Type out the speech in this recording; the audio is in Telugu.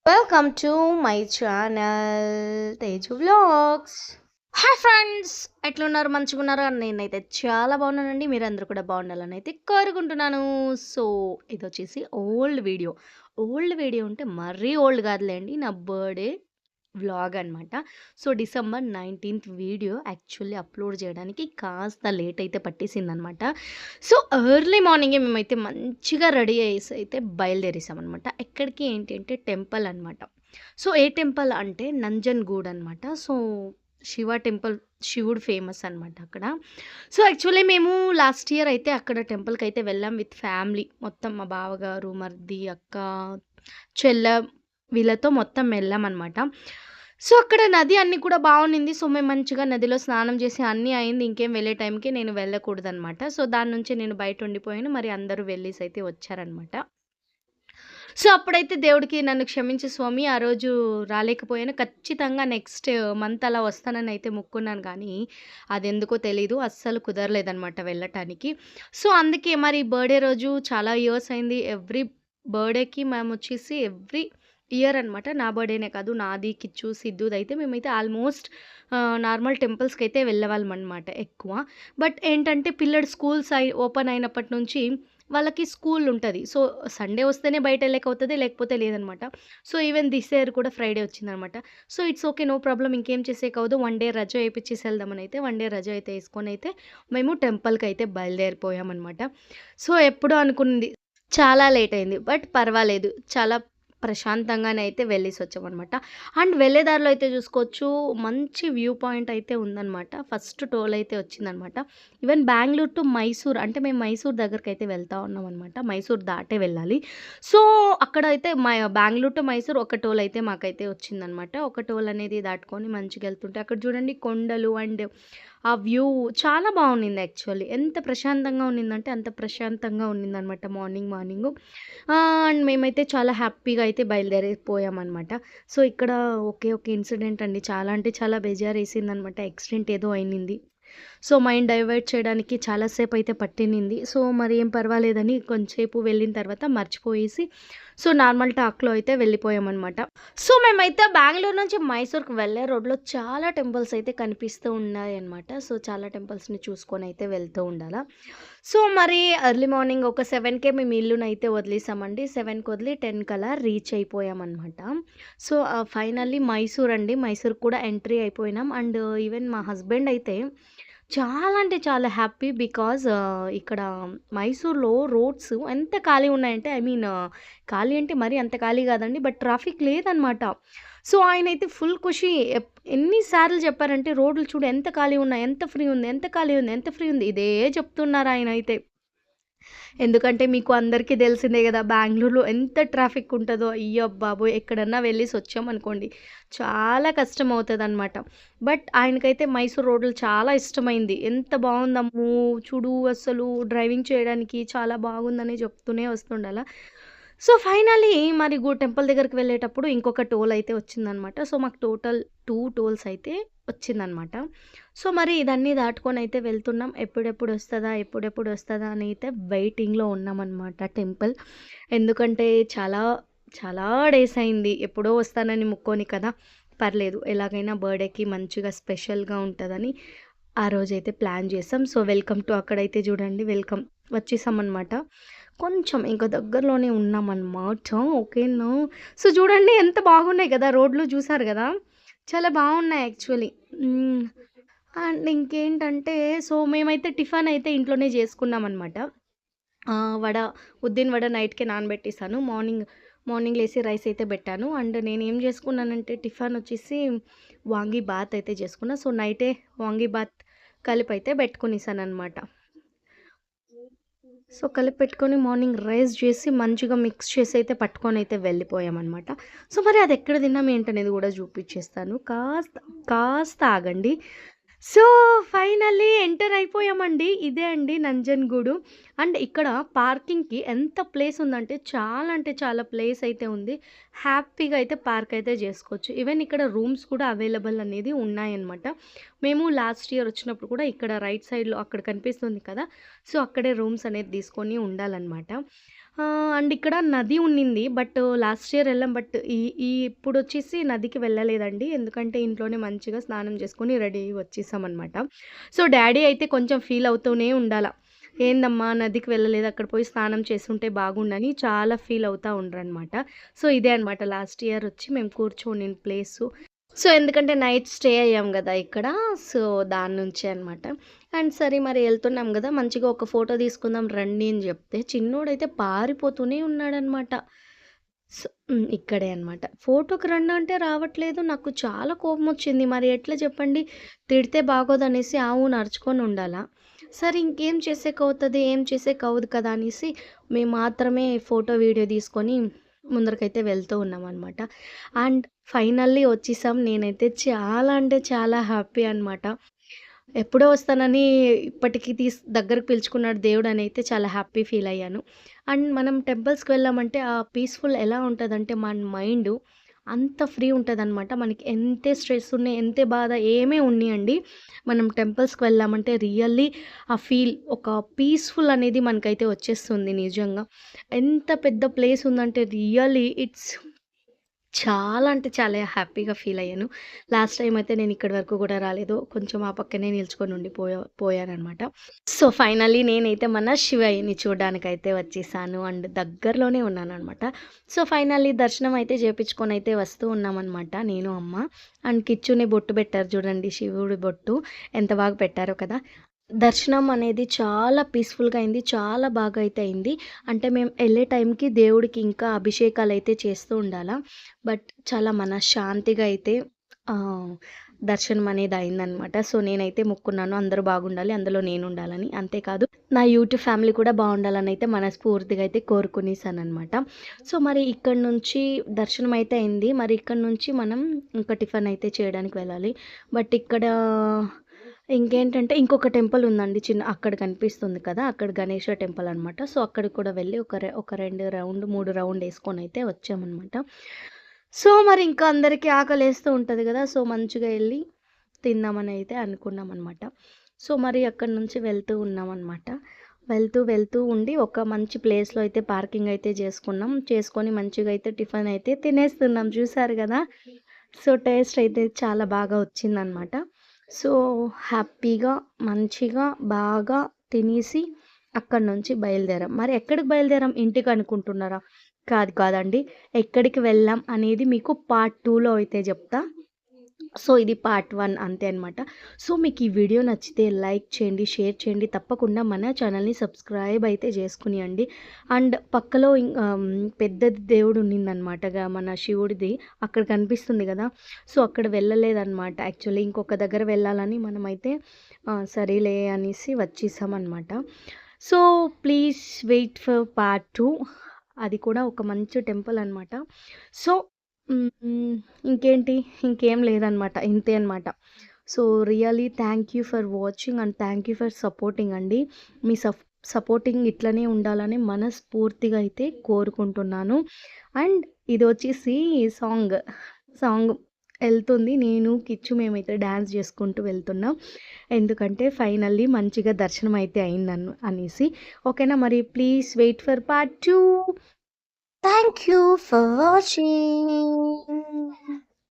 Welcome to my channel Teju vlogs. Hi friends, ఎట్లున్నారు? మంచిగున్నారా? నేనైతే చాలా బాగున్నానండి. మీరందరూ కూడా బాగుండాలని అయితే కోరుకుంటున్నాను. సో ఇది వచ్చేసి ఓల్డ్ వీడియో అంటే మరీ ఓల్డ్ కాదులేండి, నా బర్త్డే వ్లాగ్ అనమాట. So December 19th video actually upload చేయడానికి కాస్త లేట్ అయితే పట్టేసిందనమాట. సో ఎర్లీ మార్నింగే మేమైతే మంచిగా రెడీ అయ్యేసి అయితే బయలుదేరేసామనమాట. ఎక్కడికి ఏంటి అంటే టెంపుల్ అనమాట. సో ఏ టెంపుల్ అంటే నంజన్గూడ్ అనమాట. సో శివ టెంపుల్, శివుడు ఫేమస్ అనమాట అక్కడ. సో యాక్చువల్లీ మేము లాస్ట్ ఇయర్ అయితే అక్కడ టెంపుల్కి అయితే వెళ్ళాం విత్ ఫ్యామిలీ మొత్తం. మా బావగారు, మరిది, అక్క, చెల్ల వీళ్ళతో మొత్తం వెళ్ళామనమాట. సో అక్కడ నది అన్నీ కూడా బాగుండింది. సో మేము మంచిగా నదిలో స్నానం చేసి అన్నీ అయింది. ఇంకేం వెళ్ళే టైంకి నేను వెళ్ళకూడదనమాట. సో దాని నుంచి నేను బయట ఉండిపోయాను. మరి అందరూ వెళ్ళేసి అయితే వచ్చారనమాట. సో అప్పుడైతే దేవుడికి నన్ను క్షమించు స్వామి, ఆ రోజు రాలేకపోయాను. ఖచ్చితంగా నెక్స్ట్ మంత్ అలా వస్తానని అయితే మొక్కున్నాను కానీ, అదెందుకో తెలీదు. అస్సలు కుదరలేదనమాట వెళ్ళటానికి. సో అందుకే మరి బర్త్‌డే రోజు చాలా ఇయర్స్ అయింది. ఎవ్రీ బర్త్‌డేకి మేమొచ్చేసి ఎవ్రీ ఇయర్ అనమాట. నా బర్త్‌డేనే కాదు, నాది, కిచ్చు, సిద్ధుదైతే మేమైతే ఆల్మోస్ట్ నార్మల్ టెంపుల్స్‌కైతే వెళ్ళేవాళ్ళమనమాట ఎక్కువ. బట్ ఏంటంటే పిల్లోడి స్కూల్స్ ఓపెన్ అయినప్పటి నుంచి వాళ్ళకి స్కూల్ ఉంటది. సో, సండే వస్తేనే బయటెళ్ళేకవుతది. లేకపోతే లేదనమాట. సో, ఈవెన్ దిస్ ఇయర్ కూడా ఫ్రైడే వచ్చిందనమాట. So, it's okay. No problem. ఇంకేం చేసేకవ్వదు. వన్ డే రజా ఏపిచ్చేసి ఎళ్దామనైతే వన్ డే రజా అయితే యేసుకొనైతే మేము టెంపుల్‌కైతే బయలుదేరిపోయామనమాట. సో, ఎప్పుడో అనుకున్నది చాలా లేట్ అయింది. బట్ పర్వాలేదు. చాలా ప్రశాంతంగానే అయితే వెళ్ళేసొచ్చామనమాట. అండ్ వెళ్ళే దారిలో అయితే చూసుకోవచ్చు, మంచి వ్యూ పాయింట్ అయితే ఉందనమాట. ఫస్ట్ టోల్ అయితే వచ్చిందనమాట. ఈవెన్ బెంగుళూరు టు మైసూర్ అంటే మేము మైసూర్ దగ్గరకైతే వెళ్తా ఉన్నామనమాట. మైసూర్ దాటే వెళ్ళాలి. సో, అక్కడైతే బెంగుళూరు టు మైసూర్ ఒక టోల్ అయితే మాకైతే వచ్చిందనమాట. ఒక టోల్ అనేది దాటుకొని మంచిగా వెళ్తుంటే అక్కడ చూడండి కొండలు అండ్ ఆ వ్యూ చాలా బాగుండింది యాక్చువల్లీ. ఎంత ప్రశాంతంగా ఉండిందంటే అంత ప్రశాంతంగా ఉండిందనమాట మార్నింగ్. అండ్ మేమైతే చాలా హ్యాపీగా అయితే బయలుదేరిపోయామనమాట. సో, ఇక్కడ ఒకే ఒక ఇన్సిడెంట్ అండి. చాలా అంటే చాలా బేజారేసిందనమాట. యాక్సిడెంట్ ఏదో అయింది. సో, మైండ్ డైవర్ట్ చేయడానికి చాలా సేపయితే పట్టినింది. సో, మరి ఏం పర్వాలేదని కొంచెంసేపు వెళ్ళిన తర్వాత మర్చిపోయేసి సో, నార్మల్ టాక్‌లో అయితే వెళ్ళిపోయామనమాట. సో, మేమైతే బెంగుళూరు నుంచి మైసూర్‌కి వెళ్ళే రోడ్‌లో చాలా టెంపుల్స్ అయితే కనిపిస్తూ ఉన్నాయన్నమాట. సో, చాలా టెంపుల్స్‌ని చూసుకొనైతే వెళ్తూ ఉండాలా. సో, మరి ఎర్లీ మార్నింగ్ ఒక 7:00కే మేము ఇల్లునైతే వదిలేసామండి. 7:00కి వదిలి 10 కల్లా రీచ్ అయిపోయామనమాట. సో, ఫైనల్లీ మైసూర్ అండి. మైసూర్‌కి కూడా ఎంట్రీ అయిపోయినాం. అండ్ ఈవెన్ మా హస్బెండ్ అయితే చాలా అంటే చాలా హ్యాపీ. బికాజ్ ఇక్కడ మైసూర్‌లో రోడ్స్ ఎంత ఖాళీ ఉన్నాయంటే ఐ మీన్ ఖాళీ అంటే మరీ అంత ఖాళీ కాదండి. బట్ ట్రాఫిక్ లేదనమాట. సో, ఆయనైతే ఫుల్ ఖుషి. ఎన్ని సార్లు చెప్పారంటే, "రోడ్లు చూడు ఎంత ఖాళీ ఉన్నాయి, ఎంత ఫ్రీ ఉంది, ఎంత ఖాళీ ఉంది, ఎంత ఫ్రీ ఉంది." ఇదే చెప్తున్నారు ఆయనైతే. ఎందుకంటే మీకు అందరికీ తెలిసిందే గదా! బెంగుళూరులో ఎంత ట్రాఫిక్ ఉంటదో. అయ్య బాబోయ్! ఎక్కడన్నా వెళ్ళేసొచ్చామనుకోండి, చాలా కష్టమవుతదనమాట. బట్ ఆయనకైతే మైసూర్ రోడ్లు చాలా ఇష్టమైంది. ఎంత బావుందమ్మో! చూడు అసలు డ్రైవింగ్ చేయడానికి చాలా బాగుందని చెప్తూనే వస్తుండాల. సో, ఫైనల్లీ మరి టెంపుల్ దగ్గరికి వెళ్ళేటప్పుడు ఇంకొక టోల్ అయితే వచ్చిందనమాట. సో, మాకు టోటల్ 2 టోల్స్ అయితే వచ్చిందనమాట. సో, మరి ఇదన్నీ దాటుకొనైతే వెళ్తున్నాం. ఎప్పుడెప్పుడొస్తదా, ఎప్పుడెప్పుడొస్తదా అని అయితే వెయిటింగ్‌లో ఉన్నామనమాట టెంపుల్. ఎందుకంటే చాలా, చాలా డేస్ అయింది. ఎప్పుడో వస్తానని మొక్కోని కదా! పర్లేదు ఎలాగైనా బర్త్‌డేకి మంచిగా స్పెషల్‌గా ఉంటదని ఆ రోజైతే ప్లాన్ చేసాం. సో, వెల్కమ్ టు అక్కడైతే చూడండి వచ్చేసామనమాట. కొంచెం ఇంక దగ్గరలోనే ఉన్నామనమాట. ఓకేనా. సో, చూడండి ఎంత బాగున్నాయి గదా! రోడ్లు చూసారు గదా! చాలా బాగున్నాయి యాక్చువల్లీ. హ్మ్. అండ్ ఇంకేంటంటే సో, మేమైతే టిఫన్ అయితే ఇంట్లోనే చేసుకున్నామనమాట. వడ, ఉద్దిన వడ నైట్‌కే నానబెట్టేసాను. మార్నింగ్ లేసి రైస్ అయితే పెట్టాను. అండ్ నేనేం చేసుకున్నానంటే టిఫన్ వచ్చేసి వాంగి బాత్ అయితే చేసుకున్నా. సో, నైటే వాంగి బాత్ కలిపైతే పెట్టుకొనేసాననమాట. సో, కలిపెట్టుకొని మార్నింగ్ రైస్ చేసి మంచిగా మిక్స్ చేసి అయితే పట్టుకొనైతే వెళ్ళిపోయామనమాట. సో, మరి అదెక్కడ తిన్నాం ఏంటనేది గూడా చూపిచ్చేస్తాను. కాస్త ఆగండి. సో, ఫైనల్లీ ఎంటర్ అయిపోయామండి. ఇదే అండి నంజన్‌గూడు. అండ్ ఇక్కడ పార్కింగ్‌కి ఎంత ప్లేస్ ఉందంటే చాలా అంటే చాలా ప్లేస్ అయితే ఉంది. హ్యాపీగా అయితే పార్క్ అయితే జేసుకోవచ్చు. ఈవెన్ ఇక్కడ రూమ్స్ కూడా అవైలబుల్ అనేది ఉన్నాయన్నమాట. మేము లాస్ట్ ఇయర్ వచ్చినప్పుడు కూడా ఇక్కడ రైట్ సైడ్‌లో అక్కడ కనిపిస్తుంది కదా! సో, అక్కడే రూమ్స్ అనేది తీసుకొని ఉండాలనమాట. అండ్ ఇక్కడ నది ఉండింది. బట్ లాస్ట్ ఇయర్ వెళ్ళాం. బట్ ఈ ఈ ఇప్పుడొచ్చేసి నదికి వెళ్ళలేదండి. ఎందుకంటే ఇంట్లోనే మంచిగా స్నానం చేసుకొని రెడీ అయ్యి వచ్చేసామనమాట. సో, డ్యాడీ అయితే కొంచెం ఫీల్ అవుతూనే ఉండాల. ఏందమ్మా నదికి వెళ్ళలేదు, అక్కడ పోయి స్నానం చేసుంటే బాగుండని చాలా ఫీల్ అవుతా ఉండ్రనమాట. సో, ఇదే అనమాట లాస్ట్ ఇయర్ వచ్చి మేము కూర్చొనిన ప్లేసు. సో, ఎందుకంటే నైట్ స్టే అయ్యాం గదా ఇక్కడ. సో, దాని నుంచే అనమాట. అండ్ సరే మరి ఎళ్తున్నాం గదా! మంచిగా ఒక ఫోటో తీసుకుందాం రండి అని జెప్తే, చిన్నోడైతే పారిపోతూనే ఉన్నాడనమాట. ఇక్కడే అనమాట. ఫోటోకి రండి అంటే రావట్లేదు. నాకు చాలా కోపమొచ్చింది. మరి ఎట్లా చెప్పండి? తిడితే బాగోదనేసి నడుచుకొని ఉండాలా. సరే ఇంకేం చేసేకవుతది, ఏం చేసేకవ్వదు కదా అనేసి మేము మాత్రమే ఫోటో, వీడియో తీసుకొని ముందరకైతే వెళ్తూ ఉన్నామనమాట. అండ్ ఫైనల్లీ వచ్చేసాం. నేనైతే చాలా అంటే చాలా హ్యాపీ అనమాట. ఎప్పుడో వస్తానని ఇప్పటికి దగ్గరకు పిలుచుకున్నాడు దేవుడని అయితే చాలా హ్యాపీ ఫీల్ అయ్యాను. అండ్ మనం టెంపుల్స్‌కి వెళ్ళామంటే ఆ పీస్‌ఫుల్ ఎలా ఉంటదంటే మన మైండు అంత ఫ్రీ ఉంటదనమాట. మనకి ఎంతే స్ట్రెస్ ఉన్నా, ఎంతే బాధ ఏమే ఉన్నియండి. మనం టెంపుల్స్‌కి వెళ్ళామంటే రియల్లీ ఆ ఫీల్ ఒక పీస్‌ఫుల్ అనేది మనకైతే వచ్చేస్తుంది నిజంగా. ఎంత పెద్ద ప్లేస్ ఉందంటే రియల్లీ ఇట్స్ చాలా అంటే చాలా హ్యాపీగా ఫీల్ అయ్యాను. లాస్ట్ టైమ్ అయితే నేను ఇక్కడి వరకు కూడా రాలేదు. కొంచెం ఆ పక్కనే నిల్చుకొని పోయాననమాట. సో, ఫైనల్లీ నేనైతే మన శివయ్యని చూడడానికైతే వచ్చేసాను. అండ్ దగ్గరలోనే ఉన్నాననమాట. సో, ఫైనల్లీ దర్శనం అయితే చేపించుకొనైతే వస్తూ ఉన్నామనమాట నేను, అమ్మ. అండ్ కిచ్చుని బొట్టు పెట్టారు చూడండి, శివుడి బొట్టు ఎంత బాగా పెట్టారో కదా! దర్శనం అనేది చాలా పీస్‌ఫుల్‌గా అయింది. చాలా బాగా అయితే అయింది. అంటే మేము ఎళ్ళే టైంకి దేవుడికి ఇంకా అభిషేకాలైతే చేస్తూ ఉండాలా. బట్ చాలా మనశ్శాంతిగా అయితే దర్శనం అనేది అయిందనమాట. సో, నేనైతే మొక్కున్నాను అందరూ బాగుండాలి, అందులో నేనుండాలని. అంతేకాదు నా యూట్యూబ్ ఫ్యామిలీ కూడా బావుండాలని అయితే మనస్ఫూర్తిగా అయితే కోరుకునేసాననమాట. సో, మరి ఇక్కడి నుంచి దర్శనం అయితే అయింది. మరి ఇక్కడి నుంచి మనం ఇంకా టిఫిన్ అయితే చేయడానికి వెళ్ళాలి. బట్ ఇక్కడ ఇంకేంటంటే ఇంకొక టెంపుల్ ఉందండి చిన్న, అక్కడ కనిపిస్తుంది కదా! అక్కడ గణేష టెంపుల్ అనమాట. సో, అక్కడికి కూడా వెళ్ళి ఒక 2 రౌండ్, 3 రౌండ్ ఏసుకొనైతే వచ్చామనమాట. సో, మరి ఇంకా అందరికీ ఆకలేస్తూ ఉంటది గదా! సో, మంచిగా ఎళ్లి తిందామని అయితే అనుకున్నామనమాట. సో, మరి అక్కడి నుంచి వెళ్తూ ఉన్నామనమాట. వెళ్తూ ఉండి ఒక మంచి ప్లేస్‌లో అయితే పార్కింగ్ అయితే చేసుకున్నాం. చేసుకొని మంచిగా అయితే టిఫిన్ అయితే తినేస్తున్నాం. చూసారు గదా! సో, టేస్ట్ అయితే చాలా బాగా వచ్చిందనమాట. సో, హ్యాపీగా మంచిగా బాగా తినేసి అక్కడి నుంచి బయలుదేరాం. మరి ఎక్కడికి బయలుదేరాం? ఇంటికనుకుంటున్నారా? కాదండి. ఎక్కడికి వెళ్ళాం అనేది మీకు పార్ట్ 2లో అయితే జెప్తా. సో, ఇది పార్ట్ 1 అంతే అనమాట. సో, మీకు ఈ వీడియో నచ్చితే లైక్ చేయండి, షేర్ చేయండి. తప్పకుండా మన ఛానల్‌ని సబ్స్క్రైబ్ అయితే చేసుకొనియండి. అండ్ పక్కలో పెద్దది దేవుడు ఉండిందనమాట. మన శివుడిది అక్కడ కనిపిస్తుంది గదా! సో, అక్కడ వెళ్ళలేదనమాట. యాక్చువల్లీ ఇంకొక దగ్గర వెళ్ళాలని మనమైతే సరేలే అనేసి వచ్చేసామనమాట. So, please wait for part 2. అది కూడా ఒక మంచి టెంపుల్ అనమాట. సో, ఇంకేంటి? ఇంకేం లేదనమాట. ఇంతే అనమాట. So, really thank you for watching and thank you for supporting అండి. మీ సపోర్టింగ్ ఇట్లనే ఉండాలని మనస్ఫూర్తిగా అయితే కోరుకుంటున్నాను. అండ్ ఇదొచ్చేసి సాంగ్ ఎళ్తుంది. నేను, కిచ్చు మేమైతే డాన్స్ చేసుకుంటూ వెళ్తున్నాం. ఎందుకంటే ఫైనల్లీ మంచిగా దర్శనం అయితే అనేసి. ఓకేనా? మరి please wait for part 2. Thank you for watching.